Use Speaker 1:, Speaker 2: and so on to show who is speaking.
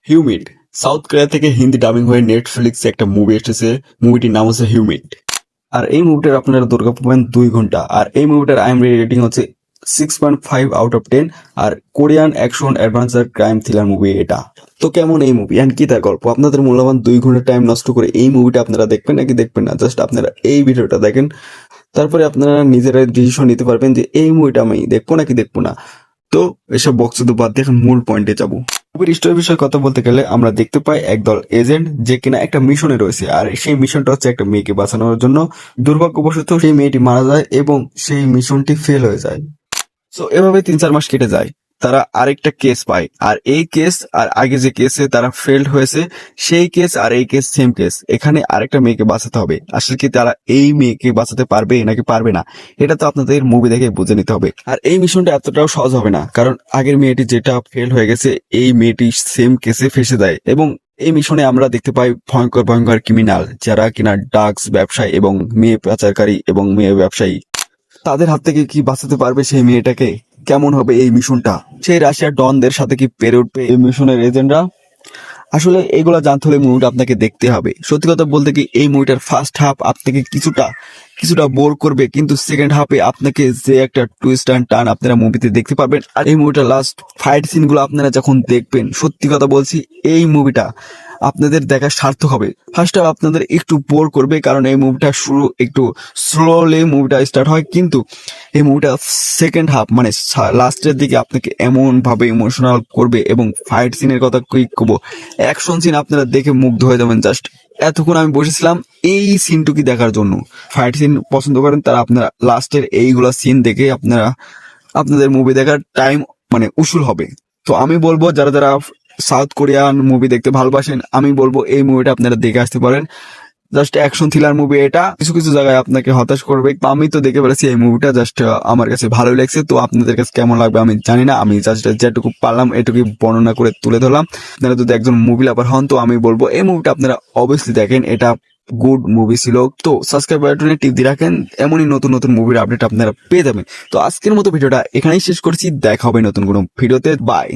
Speaker 1: Humid south Korea থেকে Hindi dubbing হয়ে নেটফ্লিক্সে একটা মুভি এসেছে। মুভিটির নাম হচ্ছে হিউমিড। আর এই মুভিটার আপনারা দুর্গা পাবেন 2 ঘন্টা। আর এই মুভিটার আইএমডিবি রেটিং হচ্ছে 6.5 আউট অফ 10। আর Korean action adventure crime thriller movie এটা। তো কেমন এই মুভি অ্যান্ড কি তার গল্প, আপনাদের মূল্যবান 2 ঘন্টা টাইম নষ্ট করে এই মুভিটা আপনারা দেখবেন নাকি দেখবেন না, জাস্ট আপনারা এই ভিডিওটা দেখেন। তারপরে আপনারা নিজেরা ডিসিশন নিতে পারবেন যে এই মুভিটা আমি দেখবো নাকি দেখবো না। তো এসব বক্তব্য বাদ দিয়ে এখন মূল পয়েন্টে যাবো। মুভির স্টোরি বিষয়ে কথা বলতে গেলে আমরা দেখতে পাই একদল এজেন্ট যে কিনা একটা মিশনে রয়েছে। আর সেই মিশনটা হচ্ছে একটা মেয়েকে বাঁচানোর জন্য। দুর্ভাগ্যবশত সেই মেয়েটি মারা যায় এবং সেই মিশনটি ফেল হয়ে যায়। সো এভাবে 3-4 মাস কেটে যায়। তারা আরেকটা কেস পায়, আর এই কেস আর আগে যে কেসে তারা ফেল্ড হয়েছে সেই কেস আর এই কেস সেম কেস। এখানে আরেকটা মেয়েকে বাঁচাতে হবে। আসলে কি তারা এই মেয়েকে বাঁচাতে পারবে নাকি পারবে না, এটা তো আপনাদের মুভি দেখে বুঝে নিতে হবে। আর এই মিশনটা এতটাও সহজ হবে না, কারণ আগের মেয়েটি যেটা ফেল হয়ে গেছে এই মেয়েটি সেম কেসে ফেসে দেয়। এবং এই মিশনে আমরা দেখতে পাই ভয়ঙ্কর ভয়ঙ্কর ক্রিমিনাল যারা কিনা ড্রাগস ব্যবসায়ী এবং মেয়ে পাচারকারী এবং মেয়ে ব্যবসায়ী। তাদের হাত থেকে কি বাঁচাতে পারবে সেই মেয়েটাকে? কেমন হবে এই মিশনটা? সেই রাশিয়ার ডনদের সাথে কি পেরে উঠবে এই মিশনের এজেন্টরা? আসলে এগুলা জানতে হলে মুভিটা আপনাকে দেখতে হবে। সত্যি কথা বলতে কি এই মুভিটার ফার্স্ট হাফ আপনাকে কিছুটা বোর করবে, কিন্তু সেকেন্ড হাফে আপনাকে যে একটা টুইস্ট অ্যান্ড টার্ন আপনারা মুভিতে দেখতে পারবেন। আর এই মুভিটার লাস্ট ফাইট সিনগুলো আপনারা যখন দেখবেন, সত্যি কথা বলছি এই মুভিটা আপনাদের দেখা সার্থক হবে। ফার্স্ট হাফ আপনাদের একটু বোর করবে, কারণ এই মুভিটা শুরু একটু স্লোলি মুভিটা স্টার্ট হয়, কিন্তু এই মুভিটা সেকেন্ড হাফ মানে লাস্টের দিকে আপনাকে এমন ভাবে ইমোশনাল করবে। এবং ফাইট সিনের কথা কি করবো, অ্যাকশন সিন আপনারা দেখে মুগ্ধ হয়ে যাবেন। জাস্ট এতক্ষণ আমি বসেছিলাম এই সিনটুকি দেখার জন্য। ফাইট সিন পছন্দ করেন তারা আপনারা লাস্টের এইগুলা সিন দেখে আপনাদের মুভি দেখার টাইম মানে উসুল হবে। তো আমি বলবো যারা যারা সাউথ কোরিয়ান মুভি দেখতে ভালোবাসেন, আমি বলবো এই মুভিটা আপনারা দেখে আসতে পারেন। জাস্ট অ্যাকশন থ্রিলার মুভি এটা, কিছু কিছু জায়গায় আপনাকে হতাশ করবে। আমি তো দেখে পেরেছি এই মুভিটা, জাস্ট আমার কাছে ভালোই লাগছে। তো আপনাদের কাছে কেমন লাগবে আমি জানি না, আমি জাস্ট যেটুকু পারলাম এটুকু বর্ণনা করে তুলে ধরলাম। আপনারা যদি একজন মুভি লাভার হন তো আমি বলবো এই মুভিটা আপনারা অবশ্যই দেখেন, এটা গুড মুভি ছিল। তো সাবস্ক্রাইব বাটনে টিপ দিয়ে রাখেন, এমনই নতুন নতুন মুভির আপডেট আপনারা পেয়ে যাবেন। তো আজকের মতো ভিডিওটা এখানেই শেষ করছি, দেখা হবে নতুন কোনো ভিডিওতে। বাই।